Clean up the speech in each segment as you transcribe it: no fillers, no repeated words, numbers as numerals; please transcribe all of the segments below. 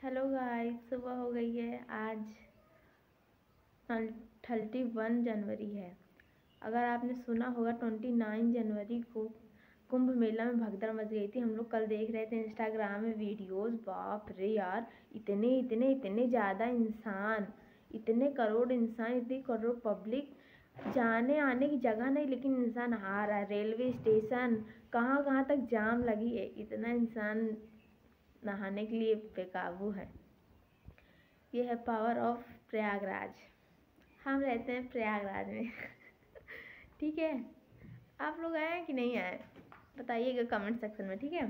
Hello guys, सुबह हो गई है। आज 31 जनवरी है। अगर आपने सुना होगा 29 जनवरी को कुंभ मेला में भगदड़ मच गई थी। हम लोग कल देख रहे थे इंस्टाग्राम में वीडियोस। बाप रे यार, इतने ज़्यादा इंसान, इतने करोड़ इंसान, इतनी करोड़ पब्लिक, जाने आने की जगह नहीं, लेकिन इंसान आ रहा है। रेलवे स्टेशन कहाँ कहाँ तक जाम लगी है। इतना इंसान नहाने के लिए बेकाबू है। ये है पावर ऑफ प्रयागराज। हम रहते हैं प्रयागराज में। ठीक है, आप लोग आए हैं कि नहीं आए बताइएगा कमेंट सेक्शन में। ठीक है,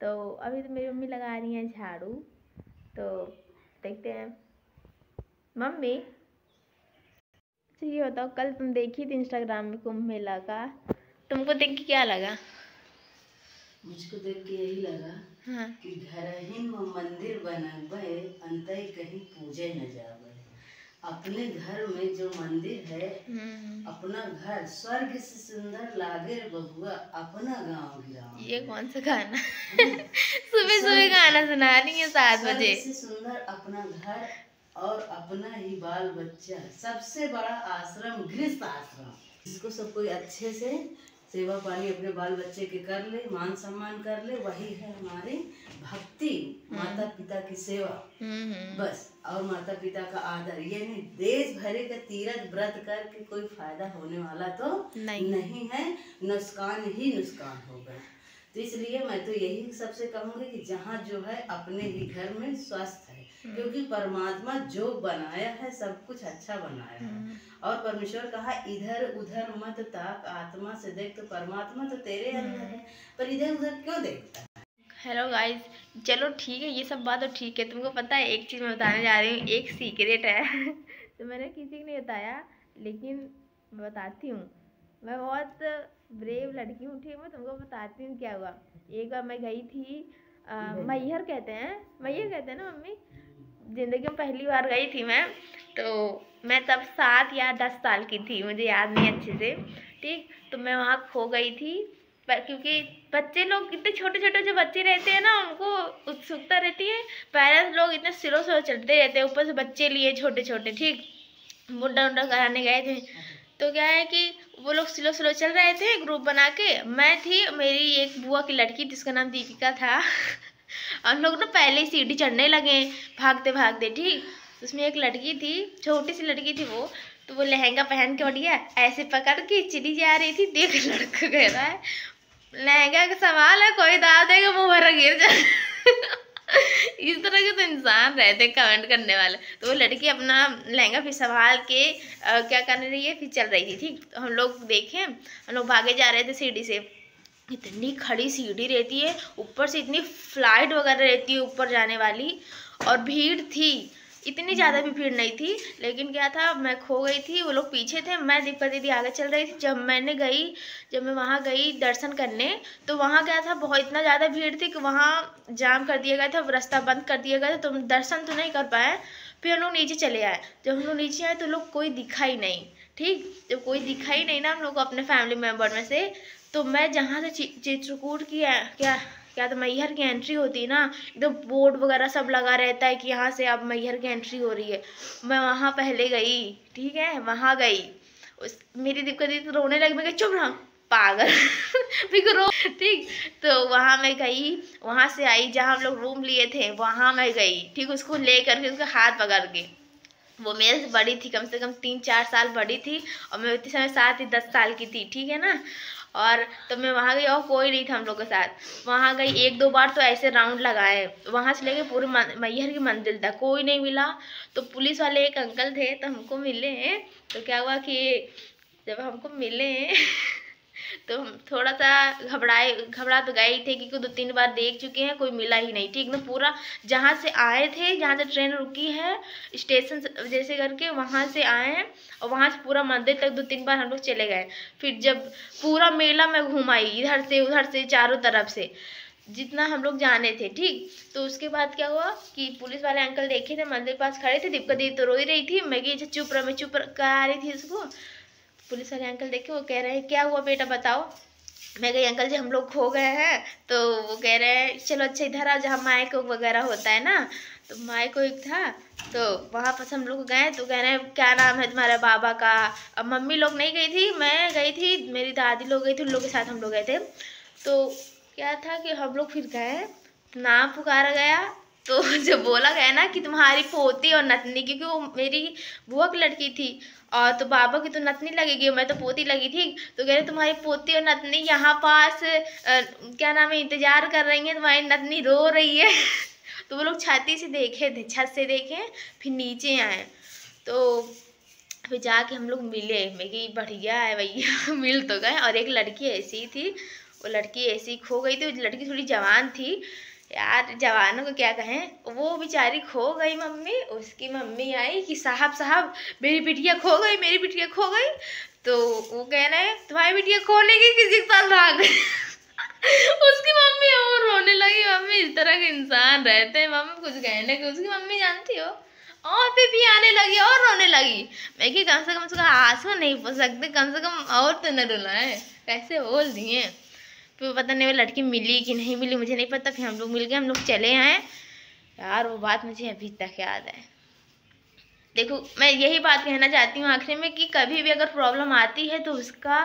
तो अभी तो मेरी मम्मी लगा रही हैं झाड़ू, तो देखते हैं। मम्मी, अच्छा ये बताओ, कल तुम देखी थी इंस्टाग्राम में कुंभ मेला का, तुमको देख के क्या लगा? मुझको देख के यही लगा हाँ। कि घर ही में मंदिर बनबे अंतई कहीं पूजे न जावे। अपने घर में जो मंदिर है, अपना घर स्वर्ग से सुंदर लागे रे बबुआ, अपना गांव गिराव। ये कौन सा गाना? सुबह सुबह गाना सुना रही है 7 बजे। स्वर्ग से सुंदर अपना घर और अपना ही बाल बच्चा, सबसे बड़ा आश्रम गृहस्थ आश्रम। इसको सब कोई अच्छे से सेवा पानी अपने बाल बच्चे के कर ले, मान सम्मान कर ले, वही है हमारी भक्ति। माता पिता की सेवा बस, और माता पिता का आदर। ये नहीं देश भरे का तीरथ व्रत करके कोई फायदा होने वाला तो नहीं है, नुकसान ही नुकसान होगा। तो इसलिए मैं तो यही सबसे कहूँगी कि जहाँ जो है अपने ही घर में स्वस्थ है, क्योंकि परमात्मा जो बनाया है सब कुछ अच्छा बनाया है। और परमेश्वर कहा इधर उधर मत ताक, आत्मा से देख, तो परमात्मा तो तेरे अंदर है, पर इधर उधर क्यों देखता है? हेलो गाइस, चलो ठीक है, ये सब बात तो ठीक है। तुमको पता है एक चीज़ मैं बताने जा रही हूँ, एक सीक्रेट है। तो मैंने किसी को नहीं बताया, लेकिन मैं बताती हूँ। मैं बहुत ब्रेव लड़की हूँ, ठीक है। मैं तुमको बताती हूँ क्या हुआ। एक बार मैं गई थी मैहर कहते हैं ना मम्मी, ज़िंदगी में पहली बार गई थी मैं। तो मैं तब 7 या 10 साल की थी, मुझे याद नहीं अच्छे से। ठीक, तो मैं वहाँ खो गई थी, क्योंकि बच्चे लोग इतने छोटे छोटे जो बच्चे रहते हैं ना, उनको उत्सुकता रहती है। पेरेंट्स लोग इतने स्लो चलते रहते हैं, ऊपर से बच्चे लिए छोटे छोटे। ठीक, मुड्डा उड्डा कराने गए थे, तो क्या है कि वो लोग स्लो चल रहे थे ग्रुप बना के। मैं थी, मेरी एक बुआ की लड़की जिसका नाम दीपिका था। हम लोग ना पहले ही सीढ़ी चढ़ने लगे भागते भागते। ठीक, उसमें एक लड़की थी, छोटी सी लड़की थी वो, तो वो लहंगा पहन के बढ़िया ऐसे पकड़ के चली जा रही थी। देख, लड़का कह रहा है लहंगा का सवाल है, कोई दाव देगा मुँह भरा गिर जाए। इस तरह के तो इंसान रहते कमेंट करने वाले। तो वो लड़की अपना लहंगा फिर संभाल के क्या करने रही है, फिर चल रही थी। ठीक, तो हम लोग देखें, हम लोग भागे जा रहे थे सीढ़ी से। इतनी खड़ी सीढ़ी रहती है, ऊपर से इतनी फ्लाइट वगैरह रहती है ऊपर जाने वाली, और भीड़ थी। इतनी ज़्यादा भी भीड़ नहीं थी, लेकिन क्या था, मैं खो गई थी, वो लोग पीछे थे, मैं दीपा दीदी आगे चल रही थी। जब मैं वहाँ गई दर्शन करने, तो वहाँ क्या था, बहुत इतना ज़्यादा भीड़ थी कि वहाँ जाम कर दिया गया था, रास्ता बंद कर दिया गया था, तो दर्शन तो नहीं कर पाए। फिर हम लोग नीचे चले आए। जब हम लोग नीचे आए तो लोग कोई दिखा ही नहीं। ठीक, जब कोई दिखा ही नहीं ना हम लोग को अपने फैमिली मेम्बर में से, तो मैं जहाँ से चित्रकूट की क्या तो मैहर की एंट्री होती है ना, एकदम बोर्ड वगैरह सब लगा रहता है कि यहाँ से अब मैहर की एंट्री हो रही है। मैं वहाँ पहले गई। ठीक है, वहाँ गई, मेरी दिक्कत तो रोने लगी। मैं चुप रहा पागल। रो। ठीक, तो वहाँ मैं गई, वहाँ से आई, जहाँ हम लोग रूम लिए थे वहाँ मैं गई। ठीक, उसको ले करके उसका हाथ पकड़ के, वो मेरे से बड़ी थी, कम से कम 3-4 साल बड़ी थी, और मैं उतने समय 7 या 10 साल की थी। ठीक है ना, और तो मैं वहाँ गई और कोई नहीं था हम लोग के साथ। वहाँ गई 1-2 बार तो ऐसे राउंड लगाए, वहाँ से लेके पूरे मैहर की मंजिल तक कोई नहीं मिला। तो पुलिस वाले एक अंकल थे, तो हमको मिले। तो क्या हुआ कि जब हमको मिले तो हम थोड़ा सा घबरा तो गए थे, क्योंकि 2-3 बार देख चुके हैं, कोई मिला ही नहीं। ठीक ना, पूरा जहाँ से आए थे, जहाँ से ट्रेन रुकी है स्टेशन जैसे करके, वहाँ से आए हैं, और वहाँ से पूरा मंदिर तक 2-3 बार हम लोग चले गए। फिर जब पूरा मेला में घुमाई, इधर से उधर से चारों तरफ से जितना हम लोग जाने थे। ठीक, तो उसके बाद क्या हुआ कि पुलिस वाले अंकल देखे थे, मंदिर पास खड़े थे, दीपका दी तो रो ही रही थी। मैं चुप रहा, मैं चुप करा रही थी उसको। पुलिस वाले अंकल देखे, वो कह रहे हैं क्या हुआ बेटा बताओ। मैं कही अंकल जी हम लोग खो गए हैं। तो वो कह रहे हैं चलो अच्छा इधर आओ, जहाँ माइक वगैरह होता है ना, तो माइक एक था, तो वहाँ पर हम लोग गए। तो कह रहे हैं क्या नाम है तुम्हारे बाबा का। अब मम्मी लोग नहीं गई थी, मैं गई थी, मेरी दादी लोग गई थी, उन लोग के साथ हम लोग गए थे। तो क्या था कि हम लोग फिर गए, नाम पुकारा गया। तो जब बोला गया ना कि तुम्हारी पोती और नतनी, क्योंकि वो मेरी बुआ की लड़की थी, और तो बाबा की तो नतनी लगेगी, मैं तो पोती लगी थी। तो कह रहे तुम्हारी पोती और नतनी यहाँ पास क्या नाम है इंतजार कर रही है, तुम्हारी नतनी रो रही है। तो वो लोग छाती से देखे थे, छत से देखे, फिर नीचे आए। तो फिर जाके हम लोग मिले, मैं कि बढ़िया है भैया। मिल तो गए। और एक लड़की ऐसी थी, वो लड़की ऐसी खो गई थी, वो लड़की थोड़ी जवान थी यार, जवानों को क्या कहें, वो बेचारी खो गई। मम्मी, उसकी मम्मी आई कि साहब साहब मेरी बिटिया खो गई, मेरी बिटिया खो गई। तो वो कह रहे हैं तुम्हारी बिटिया खोने की किसी के साथ भाग गई। उसकी मम्मी और रोने लगी। मम्मी इस तरह के इंसान रहते हैं, मम्मी कुछ कहने की, उसकी मम्मी जानती हो और भी आने लगी और रोने लगी। मैं कि कम से कम उसका आंसू नहीं पो सकते, कम से कम और तो न रुलाए, कैसे बोल दिए। फिर पता नहीं वो लड़की मिली कि नहीं मिली, मुझे नहीं पता। फिर हम लोग मिल गए, हम लोग चले आए। यार वो बात मुझे अभी तक याद है। देखो मैं यही बात कहना चाहती हूँ आखिर में कि कभी भी अगर प्रॉब्लम आती है तो उसका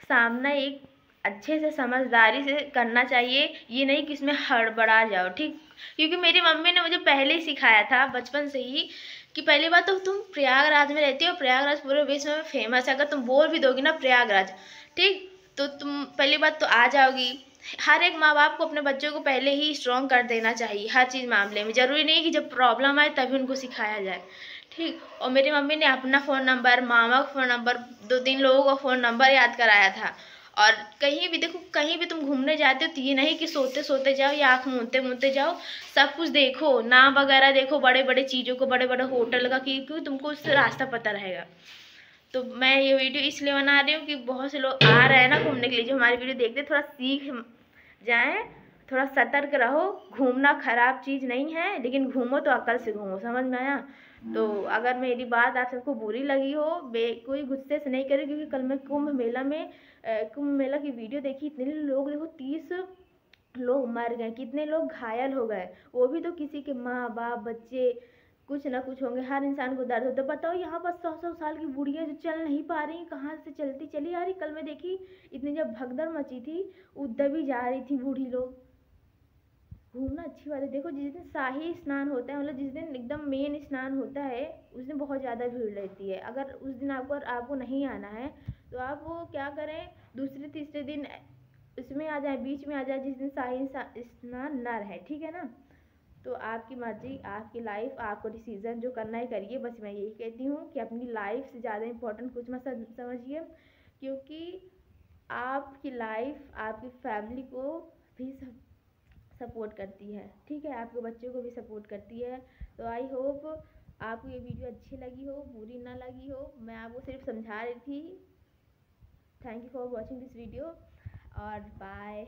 सामना एक अच्छे से समझदारी से करना चाहिए, ये नहीं कि इसमें हड़बड़ा जाओ, ठीक। क्योंकि मेरी मम्मी ने मुझे पहले ही सिखाया था बचपन से ही कि पहली बात तो तुम प्रयागराज में रहती हो, प्रयागराज पूरे विश्व में फेमस है, अगर तुम बोल भी दोगी ना प्रयागराज, ठीक, तो तुम पहली बात तो आ जाओगी। हर एक माँ बाप को अपने बच्चों को पहले ही स्ट्रॉन्ग कर देना चाहिए हर चीज़ मामले में, ज़रूरी नहीं कि जब प्रॉब्लम आए तभी उनको सिखाया जाए, ठीक। और मेरी मम्मी ने अपना फ़ोन नंबर, मामा का फ़ोन नंबर, 2-3 लोगों का फ़ोन नंबर याद कराया था। और कहीं भी देखो, कहीं भी तुम घूमने जाते हो तो ये नहीं कि सोते सोते जाओ या आँख मूंदते मूंदते जाओ, सब कुछ देखो, नाम वगैरह देखो बड़े बड़े चीज़ों को, बड़े बड़े होटल का, क्योंकि तुमको उससे रास्ता पता रहेगा। तो मैं ये वीडियो इसलिए बना रही हूँ कि बहुत से लोग आ रहे हैं ना घूमने के लिए, जो हमारी वीडियो देखते थोड़ा सीख जाएं, थोड़ा सतर्क रहो। घूमना खराब चीज़ नहीं है, लेकिन घूमो तो अकल से घूमो, समझ में आया। तो अगर मेरी बात आप सबको बुरी लगी हो, कोई गुस्से से नहीं करे, क्योंकि कल मैं कुंभ मेला की वीडियो देखी, इतने लोग देखो 30 लोग मर गए, कितने लोग घायल हो गए, वो भी तो किसी के माँ बाप बच्चे कुछ ना कुछ होंगे। हर इंसान को दर्द होता है। बताओ यहाँ पर 100-100 साल की बुढ़िया जो चल नहीं पा रही, कहाँ से चलती चली आ रही। कल मैं देखी, इतनी जब भगदड़ मची थी, दबी जा रही थी बूढ़ी लोग। घूमना अच्छी बात है। देखो जिस दिन शाही स्नान होता है, मतलब जिस दिन एकदम मेन स्नान होता है, उस दिन बहुत ज़्यादा भीड़ रहती है। अगर उस दिन आपको नहीं आना है तो आप वो क्या करें, दूसरे तीसरे दिन इसमें आ जाए, बीच में आ जाए, जिस दिन शाही स्नान ना रहे, ठीक है ना। तो आपकी मर्जी, आपकी लाइफ, आपको डिसीज़न जो करना है करिए। बस मैं यही कहती हूँ कि अपनी लाइफ से ज़्यादा इम्पोर्टेंट कुछ मत समझिए, क्योंकि आपकी लाइफ आपकी फैमिली को भी सपोर्ट करती है, ठीक है, आपके बच्चों को भी सपोर्ट करती है। तो आई होप आपको ये वीडियो अच्छी लगी हो, बुरी ना लगी हो, मैं आपको सिर्फ समझा रही थी। Thank you for watching this video और बाय।